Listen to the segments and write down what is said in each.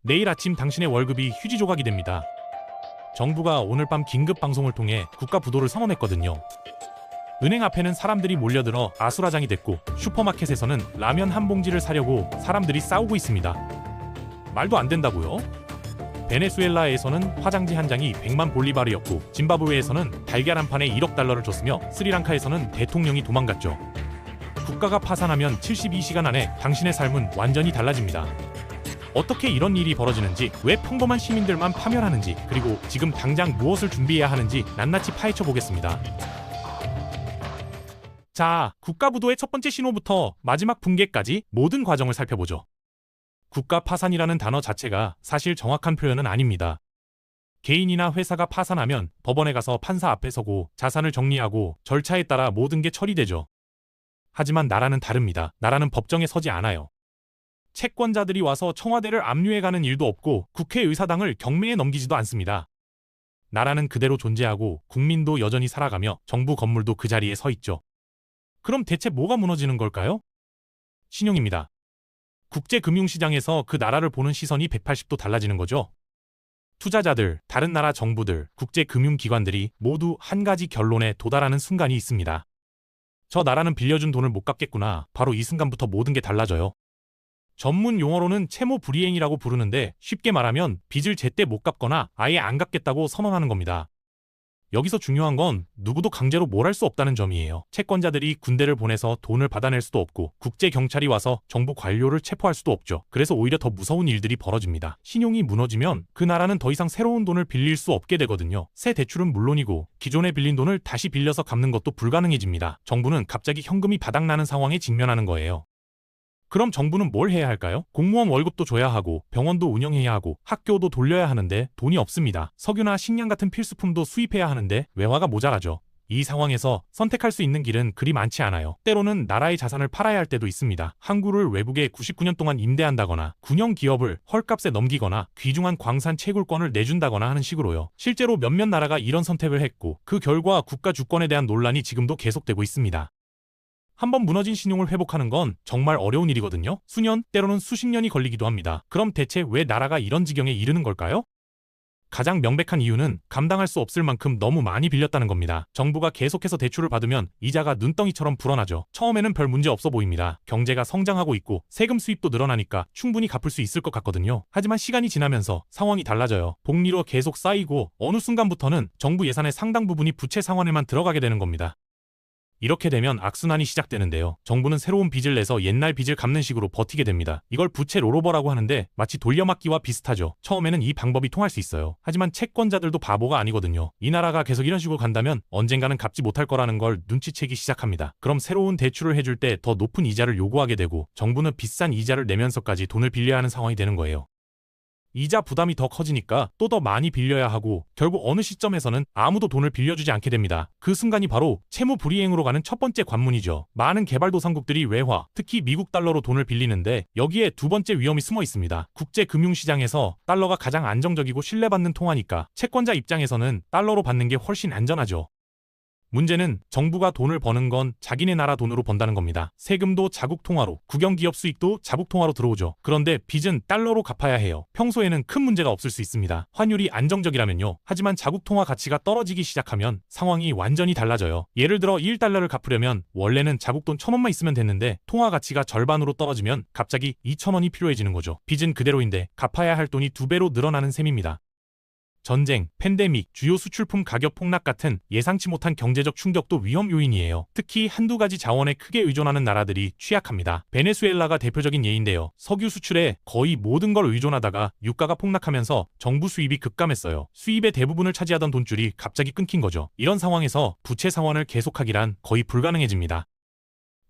내일 아침 당신의 월급이 휴지 조각이 됩니다. 정부가 오늘 밤 긴급 방송을 통해 국가 부도를 선언했거든요. 은행 앞에는 사람들이 몰려들어 아수라장이 됐고 슈퍼마켓에서는 라면 한 봉지를 사려고 사람들이 싸우고 있습니다. 말도 안 된다고요? 베네수엘라에서는 화장지 한 장이 100만 볼리바르였고 짐바브웨에서는 달걀 한 판에 1억 달러를 줬으며 스리랑카에서는 대통령이 도망갔죠. 국가가 파산하면 72시간 안에 당신의 삶은 완전히 달라집니다. 어떻게 이런 일이 벌어지는지, 왜 평범한 시민들만 파멸하는지, 그리고 지금 당장 무엇을 준비해야 하는지 낱낱이 파헤쳐 보겠습니다. 자, 국가부도의 첫 번째 신호부터 마지막 붕괴까지 모든 과정을 살펴보죠. 국가 파산이라는 단어 자체가 사실 정확한 표현은 아닙니다. 개인이나 회사가 파산하면 법원에 가서 판사 앞에 서고 자산을 정리하고 절차에 따라 모든 게 처리되죠. 하지만 나라는 다릅니다. 나라는 법정에 서지 않아요. 채권자들이 와서 청와대를 압류해가는 일도 없고 국회의사당을 경매에 넘기지도 않습니다. 나라는 그대로 존재하고 국민도 여전히 살아가며 정부 건물도 그 자리에 서 있죠. 그럼 대체 뭐가 무너지는 걸까요? 신용입니다. 국제금융시장에서 그 나라를 보는 시선이 180도 달라지는 거죠. 투자자들, 다른 나라 정부들, 국제금융기관들이 모두 한 가지 결론에 도달하는 순간이 있습니다. 저 나라는 빌려준 돈을 못 갚겠구나. 바로 이 순간부터 모든 게 달라져요. 전문 용어로는 채무 불이행이라고 부르는데 쉽게 말하면 빚을 제때 못 갚거나 아예 안 갚겠다고 선언하는 겁니다. 여기서 중요한 건 누구도 강제로 뭘 할 수 없다는 점이에요. 채권자들이 군대를 보내서 돈을 받아낼 수도 없고 국제경찰이 와서 정부 관료를 체포할 수도 없죠. 그래서 오히려 더 무서운 일들이 벌어집니다. 신용이 무너지면 그 나라는 더 이상 새로운 돈을 빌릴 수 없게 되거든요. 새 대출은 물론이고 기존에 빌린 돈을 다시 빌려서 갚는 것도 불가능해집니다. 정부는 갑자기 현금이 바닥나는 상황에 직면하는 거예요. 그럼 정부는 뭘 해야 할까요? 공무원 월급도 줘야 하고 병원도 운영해야 하고 학교도 돌려야 하는데 돈이 없습니다. 석유나 식량 같은 필수품도 수입해야 하는데 외화가 모자라죠. 이 상황에서 선택할 수 있는 길은 그리 많지 않아요. 때로는 나라의 자산을 팔아야 할 때도 있습니다. 항구를 외국에 99년 동안 임대한다거나 군용 기업을 헐값에 넘기거나 귀중한 광산 채굴권을 내준다거나 하는 식으로요. 실제로 몇몇 나라가 이런 선택을 했고 그 결과 국가 주권에 대한 논란이 지금도 계속되고 있습니다. 한번 무너진 신용을 회복하는 건 정말 어려운 일이거든요. 수년, 때로는 수십 년이 걸리기도 합니다. 그럼 대체 왜 나라가 이런 지경에 이르는 걸까요? 가장 명백한 이유는 감당할 수 없을 만큼 너무 많이 빌렸다는 겁니다. 정부가 계속해서 대출을 받으면 이자가 눈덩이처럼 불어나죠. 처음에는 별 문제 없어 보입니다. 경제가 성장하고 있고 세금 수입도 늘어나니까 충분히 갚을 수 있을 것 같거든요. 하지만 시간이 지나면서 상황이 달라져요. 복리로 계속 쌓이고 어느 순간부터는 정부 예산의 상당 부분이 부채 상환에만 들어가게 되는 겁니다. 이렇게 되면 악순환이 시작되는데요. 정부는 새로운 빚을 내서 옛날 빚을 갚는 식으로 버티게 됩니다. 이걸 부채 롤오버라고 하는데 마치 돌려막기와 비슷하죠. 처음에는 이 방법이 통할 수 있어요. 하지만 채권자들도 바보가 아니거든요. 이 나라가 계속 이런 식으로 간다면 언젠가는 갚지 못할 거라는 걸 눈치채기 시작합니다. 그럼 새로운 대출을 해줄 때 더 높은 이자를 요구하게 되고 정부는 비싼 이자를 내면서까지 돈을 빌려야 하는 상황이 되는 거예요. 이자 부담이 더 커지니까 또 더 많이 빌려야 하고 결국 어느 시점에서는 아무도 돈을 빌려주지 않게 됩니다. 그 순간이 바로 채무 불이행으로 가는 첫 번째 관문이죠. 많은 개발도상국들이 외화, 특히 미국 달러로 돈을 빌리는데 여기에 두 번째 위험이 숨어 있습니다. 국제금융시장에서 달러가 가장 안정적이고 신뢰받는 통화니까 채권자 입장에서는 달러로 받는 게 훨씬 안전하죠. 문제는 정부가 돈을 버는 건 자기네 나라 돈으로 번다는 겁니다. 세금도 자국 통화로, 국영기업 수익도 자국 통화로 들어오죠. 그런데 빚은 달러로 갚아야 해요. 평소에는 큰 문제가 없을 수 있습니다. 환율이 안정적이라면요. 하지만 자국 통화 가치가 떨어지기 시작하면 상황이 완전히 달라져요. 예를 들어 1달러를 갚으려면 원래는 자국 돈 1,000원만 있으면 됐는데 통화 가치가 절반으로 떨어지면 갑자기 2,000원이 필요해지는 거죠. 빚은 그대로인데 갚아야 할 돈이 2배로 늘어나는 셈입니다. 전쟁, 팬데믹, 주요 수출품 가격 폭락 같은 예상치 못한 경제적 충격도 위험 요인이에요. 특히 한두 가지 자원에 크게 의존하는 나라들이 취약합니다. 베네수엘라가 대표적인 예인데요. 석유 수출에 거의 모든 걸 의존하다가 유가가 폭락하면서 정부 수입이 급감했어요. 수입의 대부분을 차지하던 돈줄이 갑자기 끊긴 거죠. 이런 상황에서 부채 상환을 계속하기란 거의 불가능해집니다.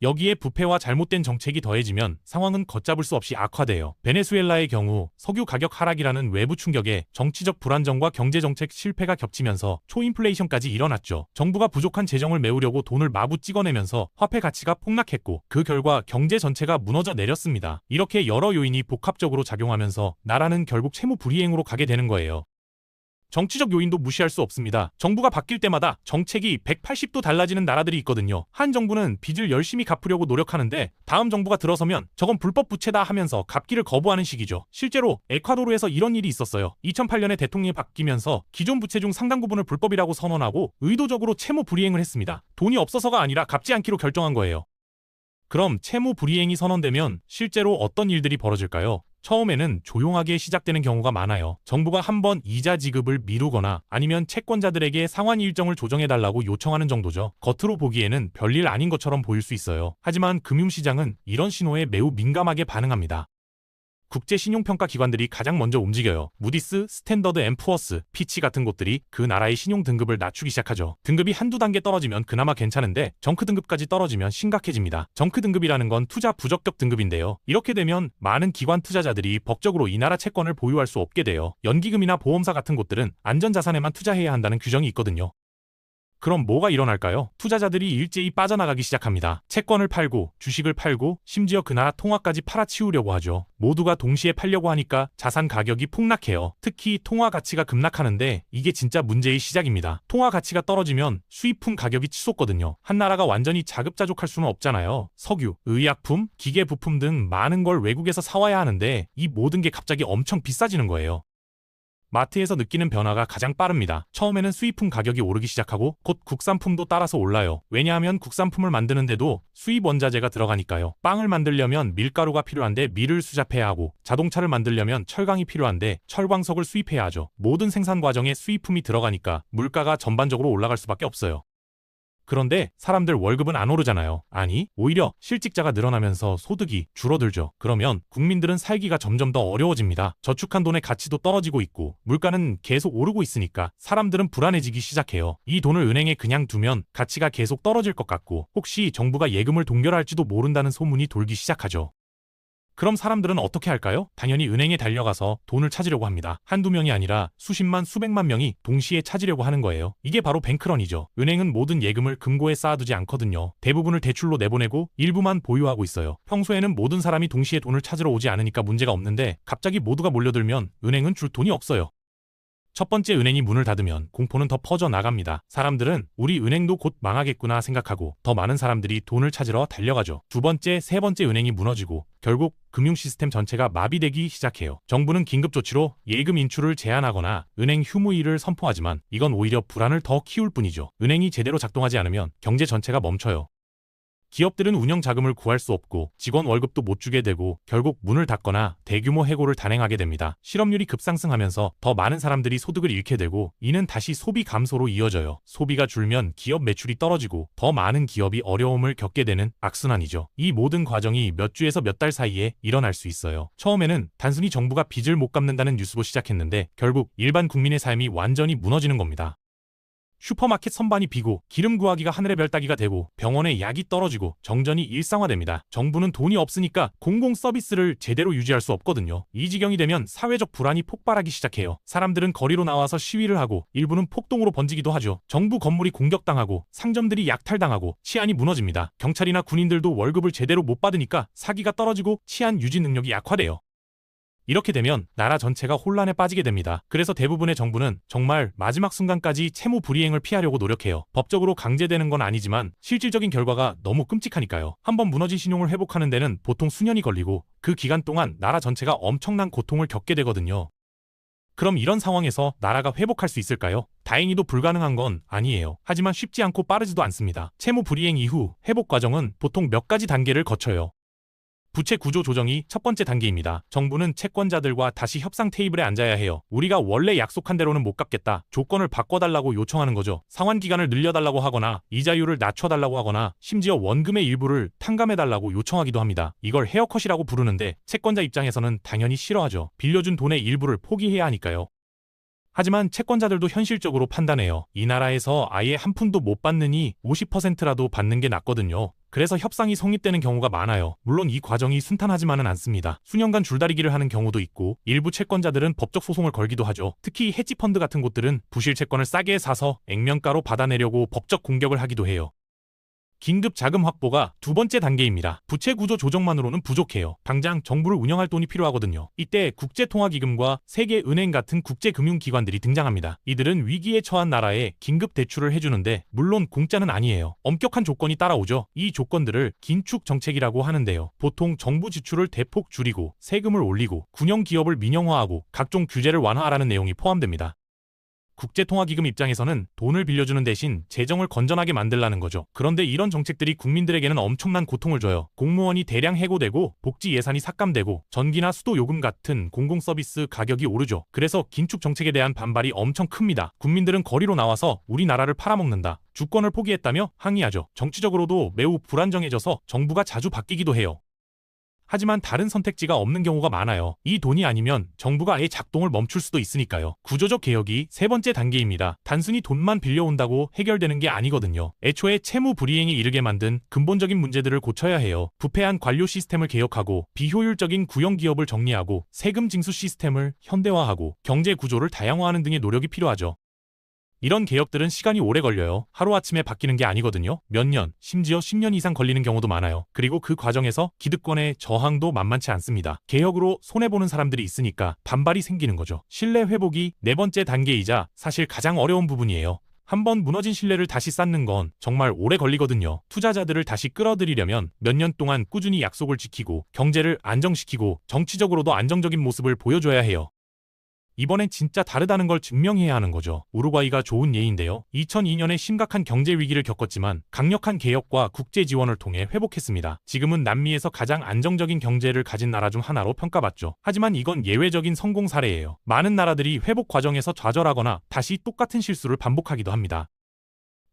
여기에 부패와 잘못된 정책이 더해지면 상황은 걷잡을 수 없이 악화돼요. 베네수엘라의 경우 석유 가격 하락이라는 외부 충격에 정치적 불안정과 경제정책 실패가 겹치면서 초인플레이션까지 일어났죠. 정부가 부족한 재정을 메우려고 돈을 마구 찍어내면서 화폐 가치가 폭락했고 그 결과 경제 전체가 무너져 내렸습니다. 이렇게 여러 요인이 복합적으로 작용하면서 나라는 결국 채무 불이행으로 가게 되는 거예요. 정치적 요인도 무시할 수 없습니다. 정부가 바뀔 때마다 정책이 180도 달라지는 나라들이 있거든요. 한 정부는 빚을 열심히 갚으려고 노력하는데 다음 정부가 들어서면 저건 불법 부채다 하면서 갚기를 거부하는 시기죠. 실제로 에콰도르에서 이런 일이 있었어요. 2008년에 대통령이 바뀌면서 기존 부채 중 상당 부분을 불법이라고 선언하고 의도적으로 채무 불이행을 했습니다. 돈이 없어서가 아니라 갚지 않기로 결정한 거예요. 그럼 채무 불이행이 선언되면 실제로 어떤 일들이 벌어질까요? 처음에는 조용하게 시작되는 경우가 많아요. 정부가 한번 이자 지급을 미루거나 아니면 채권자들에게 상환 일정을 조정해달라고 요청하는 정도죠. 겉으로 보기에는 별일 아닌 것처럼 보일 수 있어요. 하지만 금융시장은 이런 신호에 매우 민감하게 반응합니다. 국제 신용평가 기관들이 가장 먼저 움직여요. 무디스, 스탠더드 앤 푸어스, 피치 같은 곳들이 그 나라의 신용 등급을 낮추기 시작하죠. 등급이 한두 단계 떨어지면 그나마 괜찮은데 정크 등급까지 떨어지면 심각해집니다. 정크 등급이라는 건 투자 부적격 등급인데요. 이렇게 되면 많은 기관 투자자들이 법적으로 이 나라 채권을 보유할 수 없게 돼요. 연기금이나 보험사 같은 곳들은 안전자산에만 투자해야 한다는 규정이 있거든요. 그럼 뭐가 일어날까요? 투자자들이 일제히 빠져나가기 시작합니다. 채권을 팔고 주식을 팔고 심지어 그 나라 통화까지 팔아치우려고 하죠. 모두가 동시에 팔려고 하니까 자산 가격이 폭락해요. 특히 통화 가치가 급락하는데 이게 진짜 문제의 시작입니다. 통화 가치가 떨어지면 수입품 가격이 치솟거든요. 한 나라가 완전히 자급자족할 수는 없잖아요. 석유, 의약품, 기계 부품 등 많은 걸 외국에서 사와야 하는데 이 모든 게 갑자기 엄청 비싸지는 거예요. 마트에서 느끼는 변화가 가장 빠릅니다. 처음에는 수입품 가격이 오르기 시작하고 곧 국산품도 따라서 올라요. 왜냐하면 국산품을 만드는데도 수입 원자재가 들어가니까요. 빵을 만들려면 밀가루가 필요한데 밀을 수잡해야 하고 자동차를 만들려면 철강이 필요한데 철광석을 수입해야 하죠. 모든 생산 과정에 수입품이 들어가니까 물가가 전반적으로 올라갈 수밖에 없어요. 그런데 사람들 월급은 안 오르잖아요. 아니, 오히려 실직자가 늘어나면서 소득이 줄어들죠. 그러면 국민들은 살기가 점점 더 어려워집니다. 저축한 돈의 가치도 떨어지고 있고 물가는 계속 오르고 있으니까 사람들은 불안해지기 시작해요. 이 돈을 은행에 그냥 두면 가치가 계속 떨어질 것 같고 혹시 정부가 예금을 동결할지도 모른다는 소문이 돌기 시작하죠. 그럼 사람들은 어떻게 할까요? 당연히 은행에 달려가서 돈을 찾으려고 합니다. 한두 명이 아니라 수십만, 수백만 명이 동시에 찾으려고 하는 거예요. 이게 바로 뱅크런이죠. 은행은 모든 예금을 금고에 쌓아두지 않거든요. 대부분을 대출로 내보내고 일부만 보유하고 있어요. 평소에는 모든 사람이 동시에 돈을 찾으러 오지 않으니까 문제가 없는데 갑자기 모두가 몰려들면 은행은 줄 돈이 없어요. 첫 번째 은행이 문을 닫으면 공포는 더 퍼져나갑니다. 사람들은 우리 은행도 곧 망하겠구나 생각하고 더 많은 사람들이 돈을 찾으러 달려가죠. 두 번째, 세 번째 은행이 무너지고 결국 금융 시스템 전체가 마비되기 시작해요. 정부는 긴급 조치로 예금 인출을 제한하거나 은행 휴무일을 선포하지만 이건 오히려 불안을 더 키울 뿐이죠. 은행이 제대로 작동하지 않으면 경제 전체가 멈춰요. 기업들은 운영 자금을 구할 수 없고 직원 월급도 못 주게 되고 결국 문을 닫거나 대규모 해고를 단행하게 됩니다. 실업률이 급상승하면서 더 많은 사람들이 소득을 잃게 되고 이는 다시 소비 감소로 이어져요. 소비가 줄면 기업 매출이 떨어지고 더 많은 기업이 어려움을 겪게 되는 악순환이죠. 이 모든 과정이 몇 주에서 몇 달 사이에 일어날 수 있어요. 처음에는 단순히 정부가 빚을 못 갚는다는 뉴스로 시작했는데 결국 일반 국민의 삶이 완전히 무너지는 겁니다. 슈퍼마켓 선반이 비고 기름 구하기가 하늘의 별 따기가 되고 병원에 약이 떨어지고 정전이 일상화됩니다. 정부는 돈이 없으니까 공공 서비스를 제대로 유지할 수 없거든요. 이 지경이 되면 사회적 불안이 폭발하기 시작해요. 사람들은 거리로 나와서 시위를 하고 일부는 폭동으로 번지기도 하죠. 정부 건물이 공격당하고 상점들이 약탈당하고 치안이 무너집니다. 경찰이나 군인들도 월급을 제대로 못 받으니까 사기가 떨어지고 치안 유지 능력이 약화돼요. 이렇게 되면 나라 전체가 혼란에 빠지게 됩니다. 그래서 대부분의 정부는 정말 마지막 순간까지 채무 불이행을 피하려고 노력해요. 법적으로 강제되는 건 아니지만 실질적인 결과가 너무 끔찍하니까요. 한번 무너진 신용을 회복하는 데는 보통 수년이 걸리고 그 기간 동안 나라 전체가 엄청난 고통을 겪게 되거든요. 그럼 이런 상황에서 나라가 회복할 수 있을까요? 다행히도 불가능한 건 아니에요. 하지만 쉽지 않고 빠르지도 않습니다. 채무 불이행 이후 회복 과정은 보통 몇 가지 단계를 거쳐요. 부채 구조 조정이 첫 번째 단계입니다. 정부는 채권자들과 다시 협상 테이블에 앉아야 해요. 우리가 원래 약속한 대로는 못 갚겠다. 조건을 바꿔달라고 요청하는 거죠. 상환 기간을 늘려달라고 하거나 이자율을 낮춰달라고 하거나 심지어 원금의 일부를 탕감해달라고 요청하기도 합니다. 이걸 헤어컷이라고 부르는데 채권자 입장에서는 당연히 싫어하죠. 빌려준 돈의 일부를 포기해야 하니까요. 하지만 채권자들도 현실적으로 판단해요. 이 나라에서 아예 한 푼도 못 받느니 50%라도 받는 게 낫거든요. 그래서 협상이 성립되는 경우가 많아요. 물론 이 과정이 순탄하지만은 않습니다. 수년간 줄다리기를 하는 경우도 있고 일부 채권자들은 법적 소송을 걸기도 하죠. 특히 헤지펀드 같은 곳들은 부실 채권을 싸게 사서 액면가로 받아내려고 법적 공격을 하기도 해요. 긴급 자금 확보가 두 번째 단계입니다. 부채 구조 조정만으로는 부족해요. 당장 정부를 운영할 돈이 필요하거든요. 이때 국제통화기금과 세계은행 같은 국제금융기관들이 등장합니다. 이들은 위기에 처한 나라에 긴급 대출을 해주는데 물론 공짜는 아니에요. 엄격한 조건이 따라오죠. 이 조건들을 긴축 정책이라고 하는데요. 보통 정부 지출을 대폭 줄이고 세금을 올리고 군영 기업을 민영화하고 각종 규제를 완화하라는 내용이 포함됩니다. 국제통화기금 입장에서는 돈을 빌려주는 대신 재정을 건전하게 만들라는 거죠. 그런데 이런 정책들이 국민들에게는 엄청난 고통을 줘요. 공무원이 대량 해고되고 복지 예산이 삭감되고 전기나 수도 요금 같은 공공서비스 가격이 오르죠. 그래서 긴축 정책에 대한 반발이 엄청 큽니다. 국민들은 거리로 나와서 우리나라를 팔아먹는다, 주권을 포기했다며 항의하죠. 정치적으로도 매우 불안정해져서 정부가 자주 바뀌기도 해요. 하지만 다른 선택지가 없는 경우가 많아요. 이 돈이 아니면 정부가 아예 작동을 멈출 수도 있으니까요. 구조적 개혁이 세 번째 단계입니다. 단순히 돈만 빌려온다고 해결되는 게 아니거든요. 애초에 채무 불이행에 이르게 만든 근본적인 문제들을 고쳐야 해요. 부패한 관료 시스템을 개혁하고 비효율적인 구형 기업을 정리하고 세금 징수 시스템을 현대화하고 경제 구조를 다양화하는 등의 노력이 필요하죠. 이런 개혁들은 시간이 오래 걸려요. 하루아침에 바뀌는 게 아니거든요. 몇 년, 심지어 10년 이상 걸리는 경우도 많아요. 그리고 그 과정에서 기득권의 저항도 만만치 않습니다. 개혁으로 손해보는 사람들이 있으니까 반발이 생기는 거죠. 신뢰 회복이 네 번째 단계이자 사실 가장 어려운 부분이에요. 한번 무너진 신뢰를 다시 쌓는 건 정말 오래 걸리거든요. 투자자들을 다시 끌어들이려면 몇 년 동안 꾸준히 약속을 지키고 경제를 안정시키고 정치적으로도 안정적인 모습을 보여줘야 해요. 이번엔 진짜 다르다는 걸 증명해야 하는 거죠. 우루과이가 좋은 예인데요. 2002년에 심각한 경제 위기를 겪었지만 강력한 개혁과 국제 지원을 통해 회복했습니다. 지금은 남미에서 가장 안정적인 경제를 가진 나라 중 하나로 평가받죠. 하지만 이건 예외적인 성공 사례예요. 많은 나라들이 회복 과정에서 좌절하거나 다시 똑같은 실수를 반복하기도 합니다.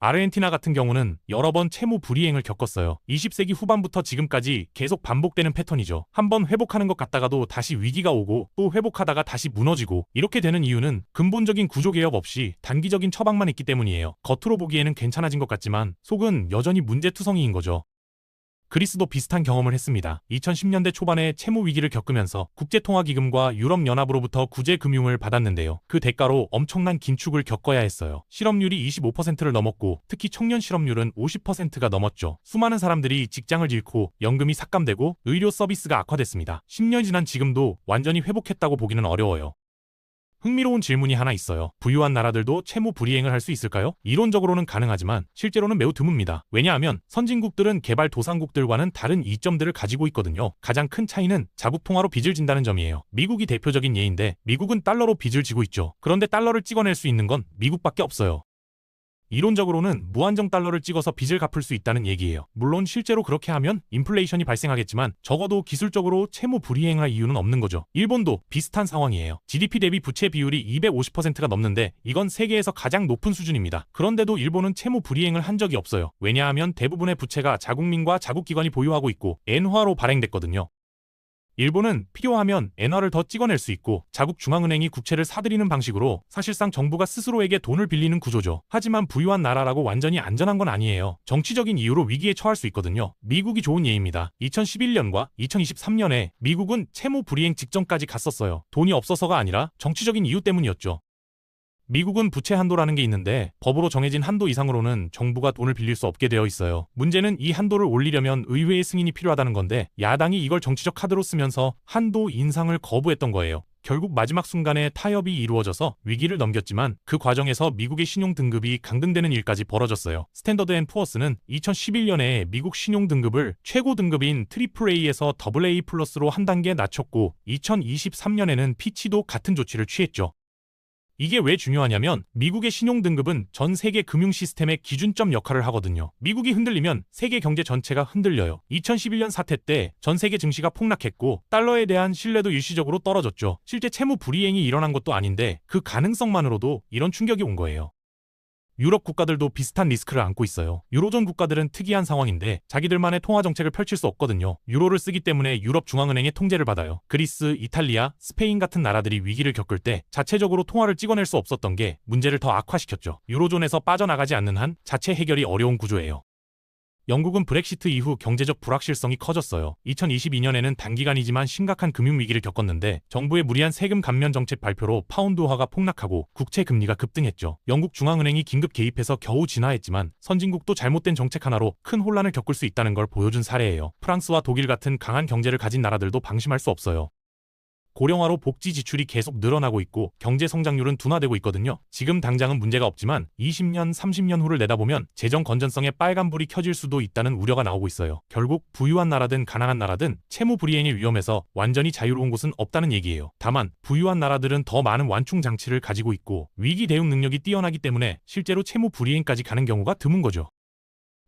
아르헨티나 같은 경우는 여러 번 채무 불이행을 겪었어요. 20세기 후반부터 지금까지 계속 반복되는 패턴이죠. 한번 회복하는 것 같다가도 다시 위기가 오고 또 회복하다가 다시 무너지고, 이렇게 되는 이유는 근본적인 구조 개혁 없이 단기적인 처방만 있기 때문이에요. 겉으로 보기에는 괜찮아진 것 같지만 속은 여전히 문제투성이인 거죠. 그리스도 비슷한 경험을 했습니다. 2010년대 초반에 채무 위기를 겪으면서 국제통화기금과 유럽연합으로부터 구제 금융을 받았는데요. 그 대가로 엄청난 긴축을 겪어야 했어요. 실업률이 25%를 넘었고 특히 청년 실업률은 50%가 넘었죠. 수많은 사람들이 직장을 잃고 연금이 삭감되고 의료 서비스가 악화됐습니다. 10년 지난 지금도 완전히 회복했다고 보기는 어려워요. 흥미로운 질문이 하나 있어요. 부유한 나라들도 채무 불이행을 할 수 있을까요? 이론적으로는 가능하지만 실제로는 매우 드뭅니다. 왜냐하면 선진국들은 개발도상국들과는 다른 이점들을 가지고 있거든요. 가장 큰 차이는 자국 통화로 빚을 진다는 점이에요. 미국이 대표적인 예인데 미국은 달러로 빚을 지고 있죠. 그런데 달러를 찍어낼 수 있는 건 미국밖에 없어요. 이론적으로는 무한정 달러를 찍어서 빚을 갚을 수 있다는 얘기예요. 물론 실제로 그렇게 하면 인플레이션이 발생하겠지만 적어도 기술적으로 채무 불이행할 이유는 없는 거죠. 일본도 비슷한 상황이에요. GDP 대비 부채 비율이 250%가 넘는데 이건 세계에서 가장 높은 수준입니다. 그런데도 일본은 채무 불이행을 한 적이 없어요. 왜냐하면 대부분의 부채가 자국민과 자국기관이 보유하고 있고 엔화로 발행됐거든요. 일본은 필요하면 엔화를 더 찍어낼 수 있고 자국 중앙은행이 국채를 사들이는 방식으로 사실상 정부가 스스로에게 돈을 빌리는 구조죠. 하지만 부유한 나라라고 완전히 안전한 건 아니에요. 정치적인 이유로 위기에 처할 수 있거든요. 미국이 좋은 예입니다. 2011년과 2023년에 미국은 채무 불이행 직전까지 갔었어요. 돈이 없어서가 아니라 정치적인 이유 때문이었죠. 미국은 부채 한도라는 게 있는데 법으로 정해진 한도 이상으로는 정부가 돈을 빌릴 수 없게 되어 있어요. 문제는 이 한도를 올리려면 의회의 승인이 필요하다는 건데 야당이 이걸 정치적 카드로 쓰면서 한도 인상을 거부했던 거예요. 결국 마지막 순간에 타협이 이루어져서 위기를 넘겼지만 그 과정에서 미국의 신용 등급이 강등되는 일까지 벌어졌어요. 스탠더드 앤 푸어스는 2011년에 미국 신용 등급을 최고 등급인 AAA에서 AA 플러스로 한 단계 낮췄고 2023년에는 피치도 같은 조치를 취했죠. 이게 왜 중요하냐면 미국의 신용등급은 전 세계 금융 시스템의 기준점 역할을 하거든요. 미국이 흔들리면 세계 경제 전체가 흔들려요. 2011년 사태 때 전 세계 증시가 폭락했고 달러에 대한 신뢰도 일시적으로 떨어졌죠. 실제 채무 불이행이 일어난 것도 아닌데 그 가능성만으로도 이런 충격이 온 거예요. 유럽 국가들도 비슷한 리스크를 안고 있어요. 유로존 국가들은 특이한 상황인데 자기들만의 통화 정책을 펼칠 수 없거든요. 유로를 쓰기 때문에 유럽 중앙은행의 통제를 받아요. 그리스, 이탈리아, 스페인 같은 나라들이 위기를 겪을 때 자체적으로 통화를 찍어낼 수 없었던 게 문제를 더 악화시켰죠. 유로존에서 빠져나가지 않는 한 자체 해결이 어려운 구조예요. 영국은 브렉시트 이후 경제적 불확실성이 커졌어요. 2022년에는 단기간이지만 심각한 금융위기를 겪었는데 정부의 무리한 세금 감면 정책 발표로 파운드화가 폭락하고 국채 금리가 급등했죠. 영국 중앙은행이 긴급 개입해서 겨우 진화했지만 선진국도 잘못된 정책 하나로 큰 혼란을 겪을 수 있다는 걸 보여준 사례예요. 프랑스와 독일 같은 강한 경제를 가진 나라들도 방심할 수 없어요. 고령화로 복지 지출이 계속 늘어나고 있고 경제 성장률은 둔화되고 있거든요. 지금 당장은 문제가 없지만 20년, 30년 후를 내다보면 재정 건전성에 빨간불이 켜질 수도 있다는 우려가 나오고 있어요. 결국 부유한 나라든 가난한 나라든 채무 불이행이 위험해서 완전히 자유로운 곳은 없다는 얘기예요. 다만 부유한 나라들은 더 많은 완충 장치를 가지고 있고 위기 대응 능력이 뛰어나기 때문에 실제로 채무 불이행까지 가는 경우가 드문 거죠.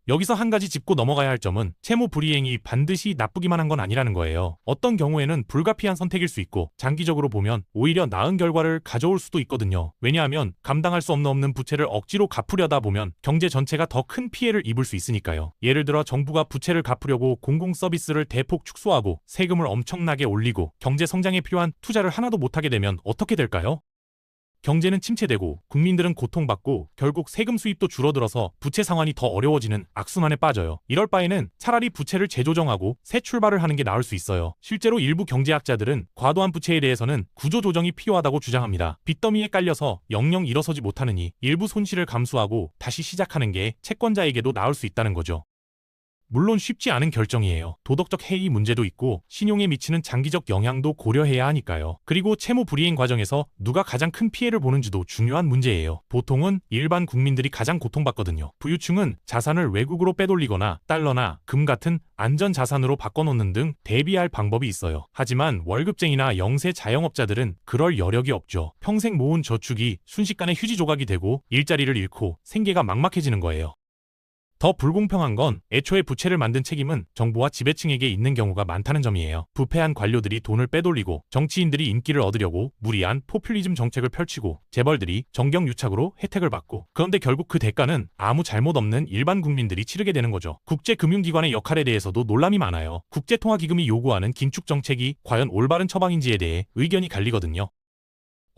여기서 한 가지 짚고 넘어가야 할 점은 채무 불이행이 반드시 나쁘기만 한 건 아니라는 거예요. 어떤 경우에는 불가피한 선택일 수 있고 장기적으로 보면 오히려 나은 결과를 가져올 수도 있거든요. 왜냐하면 감당할 수 없는 부채를 억지로 갚으려다 보면 경제 전체가 더 큰 피해를 입을 수 있으니까요. 예를 들어 정부가 부채를 갚으려고 공공 서비스를 대폭 축소하고 세금을 엄청나게 올리고 경제 성장에 필요한 투자를 하나도 못하게 되면 어떻게 될까요? 경제는 침체되고 국민들은 고통받고 결국 세금 수입도 줄어들어서 부채 상환이 더 어려워지는 악순환에 빠져요. 이럴 바에는 차라리 부채를 재조정하고 새 출발을 하는 게 나을 수 있어요. 실제로 일부 경제학자들은 과도한 부채에 대해서는 구조조정이 필요하다고 주장합니다. 빚더미에 깔려서 영영 일어서지 못하느니 일부 손실을 감수하고 다시 시작하는 게 채권자에게도 나을 수 있다는 거죠. 물론 쉽지 않은 결정이에요. 도덕적 해이 문제도 있고 신용에 미치는 장기적 영향도 고려해야 하니까요. 그리고 채무 불이행 과정에서 누가 가장 큰 피해를 보는지도 중요한 문제예요. 보통은 일반 국민들이 가장 고통받거든요. 부유층은 자산을 외국으로 빼돌리거나 달러나 금 같은 안전 자산으로 바꿔놓는 등 대비할 방법이 있어요. 하지만 월급쟁이나 영세 자영업자들은 그럴 여력이 없죠. 평생 모은 저축이 순식간에 휴지 조각이 되고 일자리를 잃고 생계가 막막해지는 거예요. 더 불공평한 건 애초에 부채를 만든 책임은 정부와 지배층에게 있는 경우가 많다는 점이에요. 부패한 관료들이 돈을 빼돌리고 정치인들이 인기를 얻으려고 무리한 포퓰리즘 정책을 펼치고 재벌들이 정경유착으로 혜택을 받고 그런데 결국 그 대가는 아무 잘못 없는 일반 국민들이 치르게 되는 거죠. 국제금융기관의 역할에 대해서도 논란이 많아요. 국제통화기금이 요구하는 긴축 정책이 과연 올바른 처방인지에 대해 의견이 갈리거든요.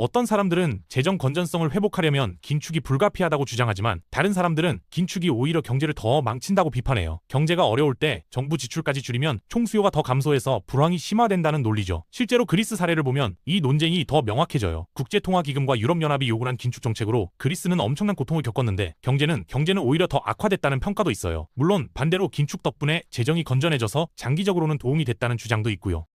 어떤 사람들은 재정 건전성을 회복하려면 긴축이 불가피하다고 주장하지만 다른 사람들은 긴축이 오히려 경제를 더 망친다고 비판해요. 경제가 어려울 때 정부 지출까지 줄이면 총수요가 더 감소해서 불황이 심화된다는 논리죠. 실제로 그리스 사례를 보면 이 논쟁이 더 명확해져요. 국제통화기금과 유럽연합이 요구한 긴축 정책으로 그리스는 엄청난 고통을 겪었는데 경제는 오히려 더 악화됐다는 평가도 있어요. 물론 반대로 긴축 덕분에 재정이 건전해져서 장기적으로는 도움이 됐다는 주장도 있고요.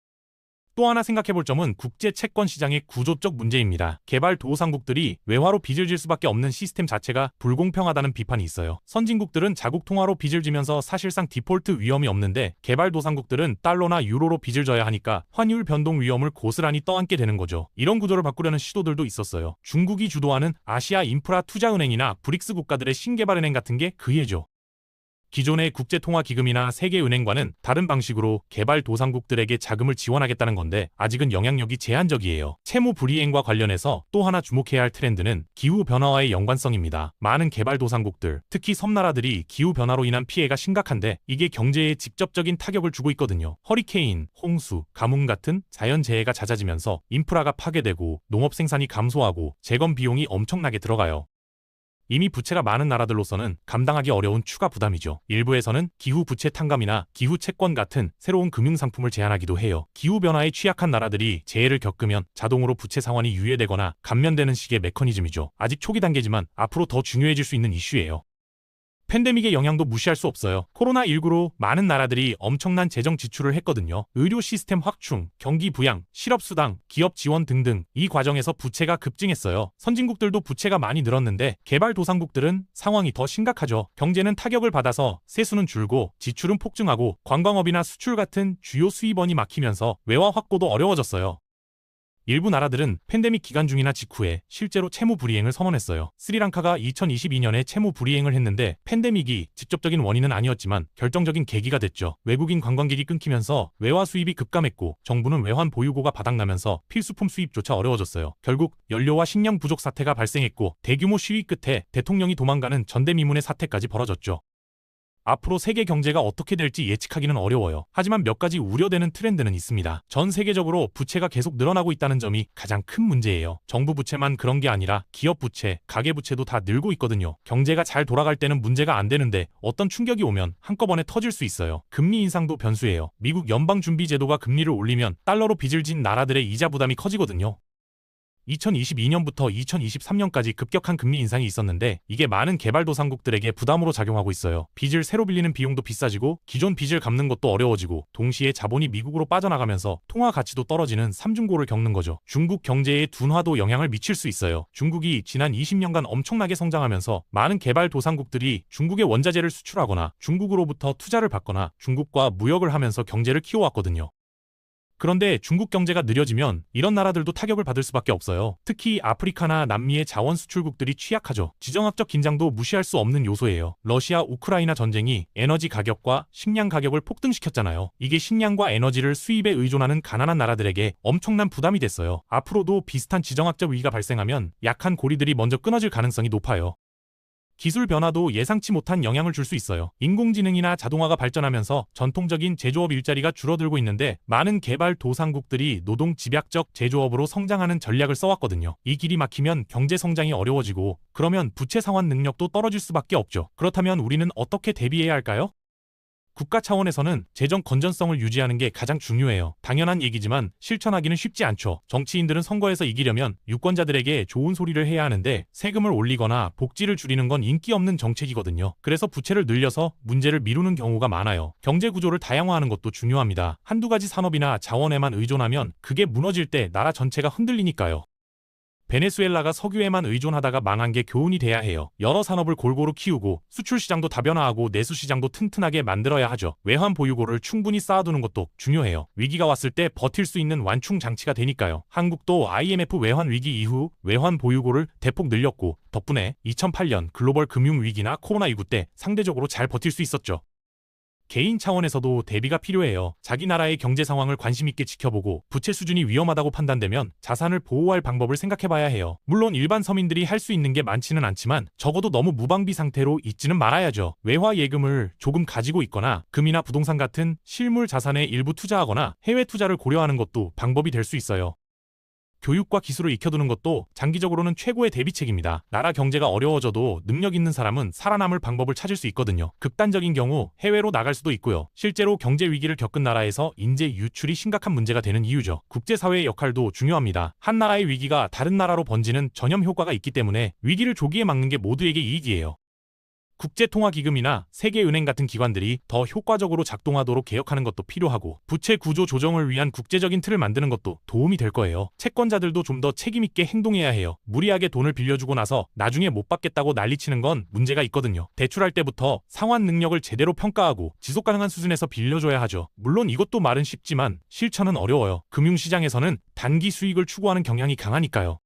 또 하나 생각해볼 점은 국제 채권 시장의 구조적 문제입니다. 개발도상국들이 외화로 빚을 질 수밖에 없는 시스템 자체가 불공평하다는 비판이 있어요. 선진국들은 자국 통화로 빚을 지면서 사실상 디폴트 위험이 없는데 개발도상국들은 달러나 유로로 빚을 져야 하니까 환율 변동 위험을 고스란히 떠안게 되는 거죠. 이런 구조를 바꾸려는 시도들도 있었어요. 중국이 주도하는 아시아 인프라 투자은행이나 브릭스 국가들의 신개발은행 같은 게 그 예죠. 기존의 국제통화기금이나 세계은행과는 다른 방식으로 개발도상국들에게 자금을 지원하겠다는 건데 아직은 영향력이 제한적이에요. 채무 불이행과 관련해서 또 하나 주목해야 할 트렌드는 기후변화와의 연관성입니다. 많은 개발도상국들, 특히 섬나라들이 기후변화로 인한 피해가 심각한데 이게 경제에 직접적인 타격을 주고 있거든요. 허리케인, 홍수, 가뭄 같은 자연재해가 잦아지면서 인프라가 파괴되고 농업 생산이 감소하고 재건 비용이 엄청나게 들어가요. 이미 부채가 많은 나라들로서는 감당하기 어려운 추가 부담이죠. 일부에서는 기후 부채 탕감이나 기후 채권 같은 새로운 금융 상품을 제안하기도 해요. 기후 변화에 취약한 나라들이 재해를 겪으면 자동으로 부채 상환이 유예되거나 감면되는 식의 메커니즘이죠. 아직 초기 단계지만 앞으로 더 중요해질 수 있는 이슈예요. 팬데믹의 영향도 무시할 수 없어요. 코로나19로 많은 나라들이 엄청난 재정 지출을 했거든요. 의료 시스템 확충, 경기 부양, 실업수당, 기업 지원 등등 이 과정에서 부채가 급증했어요. 선진국들도 부채가 많이 늘었는데 개발도상국들은 상황이 더 심각하죠. 경제는 타격을 받아서 세수는 줄고 지출은 폭증하고 관광업이나 수출 같은 주요 수입원이 막히면서 외화 확보도 어려워졌어요. 일부 나라들은 팬데믹 기간 중이나 직후에 실제로 채무 불이행을 선언했어요. 스리랑카가 2022년에 채무 불이행을 했는데 팬데믹이 직접적인 원인은 아니었지만 결정적인 계기가 됐죠. 외국인 관광객이 끊기면서 외화 수입이 급감했고 정부는 외환 보유고가 바닥나면서 필수품 수입조차 어려워졌어요. 결국 연료와 식량 부족 사태가 발생했고 대규모 시위 끝에 대통령이 도망가는 전대미문의 사태까지 벌어졌죠. 앞으로 세계 경제가 어떻게 될지 예측하기는 어려워요. 하지만 몇 가지 우려되는 트렌드는 있습니다. 전 세계적으로 부채가 계속 늘어나고 있다는 점이 가장 큰 문제예요. 정부 부채만 그런 게 아니라 기업 부채, 가계 부채도 다 늘고 있거든요. 경제가 잘 돌아갈 때는 문제가 안 되는데 어떤 충격이 오면 한꺼번에 터질 수 있어요. 금리 인상도 변수예요. 미국 연방준비제도가 금리를 올리면 달러로 빚을 진 나라들의 이자 부담이 커지거든요. 2022년부터 2023년까지 급격한 금리 인상이 있었는데 이게 많은 개발도상국들에게 부담으로 작용하고 있어요. 빚을 새로 빌리는 비용도 비싸지고 기존 빚을 갚는 것도 어려워지고 동시에 자본이 미국으로 빠져나가면서 통화 가치도 떨어지는 삼중고를 겪는 거죠. 중국 경제의 둔화도 영향을 미칠 수 있어요. 중국이 지난 20년간 엄청나게 성장하면서 많은 개발도상국들이 중국의 원자재를 수출하거나 중국으로부터 투자를 받거나 중국과 무역을 하면서 경제를 키워왔거든요. 그런데 중국 경제가 느려지면 이런 나라들도 타격을 받을 수밖에 없어요. 특히 아프리카나 남미의 자원 수출국들이 취약하죠. 지정학적 긴장도 무시할 수 없는 요소예요. 러시아 우크라이나 전쟁이 에너지 가격과 식량 가격을 폭등시켰잖아요. 이게 식량과 에너지를 수입에 의존하는 가난한 나라들에게 엄청난 부담이 됐어요. 앞으로도 비슷한 지정학적 위기가 발생하면 약한 고리들이 먼저 끊어질 가능성이 높아요. 기술 변화도 예상치 못한 영향을 줄 수 있어요. 인공지능이나 자동화가 발전하면서 전통적인 제조업 일자리가 줄어들고 있는데 많은 개발도상국들이 노동 집약적 제조업으로 성장하는 전략을 써왔거든요. 이 길이 막히면 경제 성장이 어려워지고 그러면 부채 상환 능력도 떨어질 수밖에 없죠. 그렇다면 우리는 어떻게 대비해야 할까요? 국가 차원에서는 재정 건전성을 유지하는 게 가장 중요해요. 당연한 얘기지만 실천하기는 쉽지 않죠. 정치인들은 선거에서 이기려면 유권자들에게 좋은 소리를 해야 하는데 세금을 올리거나 복지를 줄이는 건 인기 없는 정책이거든요. 그래서 부채를 늘려서 문제를 미루는 경우가 많아요. 경제 구조를 다양화하는 것도 중요합니다. 한두 가지 산업이나 자원에만 의존하면 그게 무너질 때 나라 전체가 흔들리니까요. 베네수엘라가 석유에만 의존하다가 망한 게 교훈이 돼야 해요. 여러 산업을 골고루 키우고 수출 시장도 다변화하고 내수 시장도 튼튼하게 만들어야 하죠. 외환 보유고를 충분히 쌓아두는 것도 중요해요. 위기가 왔을 때 버틸 수 있는 완충 장치가 되니까요. 한국도 IMF 외환 위기 이후 외환 보유고를 대폭 늘렸고 덕분에 2008년 글로벌 금융 위기나 코로나19 때 상대적으로 잘 버틸 수 있었죠. 개인 차원에서도 대비가 필요해요. 자기 나라의 경제 상황을 관심 있게 지켜보고 부채 수준이 위험하다고 판단되면 자산을 보호할 방법을 생각해봐야 해요. 물론 일반 서민들이 할 수 있는 게 많지는 않지만 적어도 너무 무방비 상태로 있지는 말아야죠. 외화 예금을 조금 가지고 있거나 금이나 부동산 같은 실물 자산에 일부 투자하거나 해외 투자를 고려하는 것도 방법이 될 수 있어요. 교육과 기술을 익혀두는 것도 장기적으로는 최고의 대비책입니다. 나라 경제가 어려워져도 능력 있는 사람은 살아남을 방법을 찾을 수 있거든요. 극단적인 경우 해외로 나갈 수도 있고요. 실제로 경제 위기를 겪은 나라에서 인재 유출이 심각한 문제가 되는 이유죠. 국제사회의 역할도 중요합니다. 한 나라의 위기가 다른 나라로 번지는 전염 효과가 있기 때문에 위기를 조기에 막는 게 모두에게 이익이에요. 국제통화기금이나 세계은행 같은 기관들이 더 효과적으로 작동하도록 개혁하는 것도 필요하고 부채 구조 조정을 위한 국제적인 틀을 만드는 것도 도움이 될 거예요. 채권자들도 좀 더 책임있게 행동해야 해요. 무리하게 돈을 빌려주고 나서 나중에 못 받겠다고 난리치는 건 문제가 있거든요. 대출할 때부터 상환 능력을 제대로 평가하고 지속가능한 수준에서 빌려줘야 하죠. 물론 이것도 말은 쉽지만 실천은 어려워요. 금융시장에서는 단기 수익을 추구하는 경향이 강하니까요.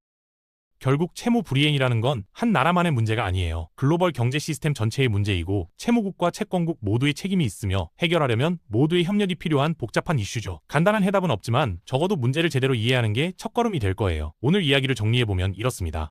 결국 채무 불이행이라는 건 한 나라만의 문제가 아니에요. 글로벌 경제 시스템 전체의 문제이고 채무국과 채권국 모두의 책임이 있으며 해결하려면 모두의 협력이 필요한 복잡한 이슈죠. 간단한 해답은 없지만 적어도 문제를 제대로 이해하는 게 첫걸음이 될 거예요. 오늘 이야기를 정리해보면 이렇습니다.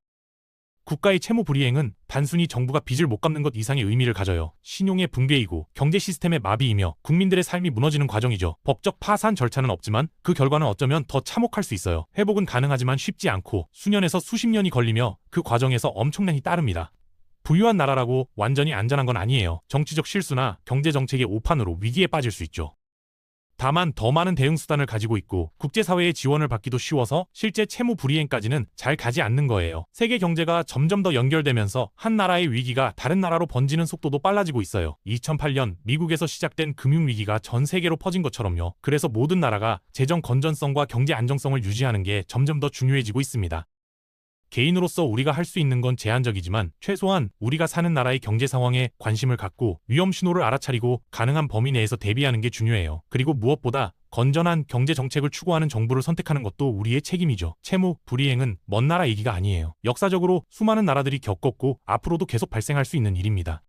국가의 채무 불이행은 단순히 정부가 빚을 못 갚는 것 이상의 의미를 가져요. 신용의 붕괴이고 경제 시스템의 마비이며 국민들의 삶이 무너지는 과정이죠. 법적 파산 절차는 없지만 그 결과는 어쩌면 더 참혹할 수 있어요. 회복은 가능하지만 쉽지 않고 수년에서 수십 년이 걸리며 그 과정에서 엄청난 힘이 따릅니다. 부유한 나라라고 완전히 안전한 건 아니에요. 정치적 실수나 경제정책의 오판으로 위기에 빠질 수 있죠. 다만 더 많은 대응 수단을 가지고 있고 국제사회의 지원을 받기도 쉬워서 실제 채무 불이행까지는 잘 가지 않는 거예요. 세계 경제가 점점 더 연결되면서 한 나라의 위기가 다른 나라로 번지는 속도도 빨라지고 있어요. 2008년 미국에서 시작된 금융위기가 전 세계로 퍼진 것처럼요. 그래서 모든 나라가 재정 건전성과 경제 안정성을 유지하는 게 점점 더 중요해지고 있습니다. 개인으로서 우리가 할 수 있는 건 제한적이지만 최소한 우리가 사는 나라의 경제 상황에 관심을 갖고 위험 신호를 알아차리고 가능한 범위 내에서 대비하는 게 중요해요. 그리고 무엇보다 건전한 경제 정책을 추구하는 정부를 선택하는 것도 우리의 책임이죠. 채무 불이행은 먼 나라 얘기가 아니에요. 역사적으로 수많은 나라들이 겪었고 앞으로도 계속 발생할 수 있는 일입니다.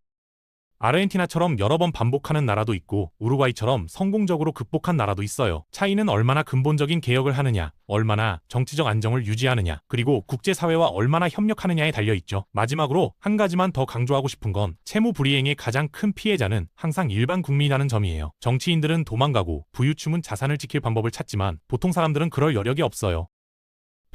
아르헨티나처럼 여러 번 반복하는 나라도 있고 우루과이처럼 성공적으로 극복한 나라도 있어요. 차이는 얼마나 근본적인 개혁을 하느냐, 얼마나 정치적 안정을 유지하느냐, 그리고 국제사회와 얼마나 협력하느냐에 달려있죠. 마지막으로 한 가지만 더 강조하고 싶은 건 채무 불이행의 가장 큰 피해자는 항상 일반 국민이라는 점이에요. 정치인들은 도망가고 부유층은 자산을 지킬 방법을 찾지만 보통 사람들은 그럴 여력이 없어요.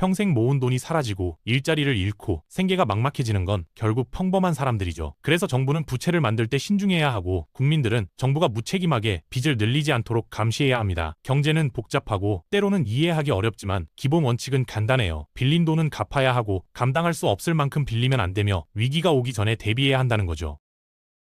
평생 모은 돈이 사라지고 일자리를 잃고 생계가 막막해지는 건 결국 평범한 사람들이죠. 그래서 정부는 부채를 만들 때 신중해야 하고 국민들은 정부가 무책임하게 빚을 늘리지 않도록 감시해야 합니다. 경제는 복잡하고 때로는 이해하기 어렵지만 기본 원칙은 간단해요. 빌린 돈은 갚아야 하고 감당할 수 없을 만큼 빌리면 안 되며 위기가 오기 전에 대비해야 한다는 거죠.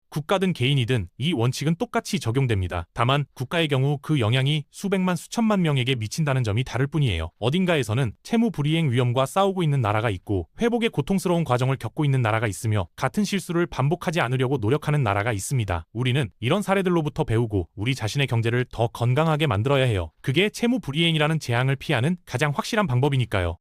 국가든 개인이든 이 원칙은 똑같이 적용됩니다. 다만 국가의 경우 그 영향이 수백만 수천만 명에게 미친다는 점이 다를 뿐이에요. 어딘가에서는 채무 불이행 위험과 싸우고 있는 나라가 있고 회복의 고통스러운 과정을 겪고 있는 나라가 있으며 같은 실수를 반복하지 않으려고 노력하는 나라가 있습니다. 우리는 이런 사례들로부터 배우고 우리 자신의 경제를 더 건강하게 만들어야 해요. 그게 채무 불이행이라는 재앙을 피하는 가장 확실한 방법이니까요.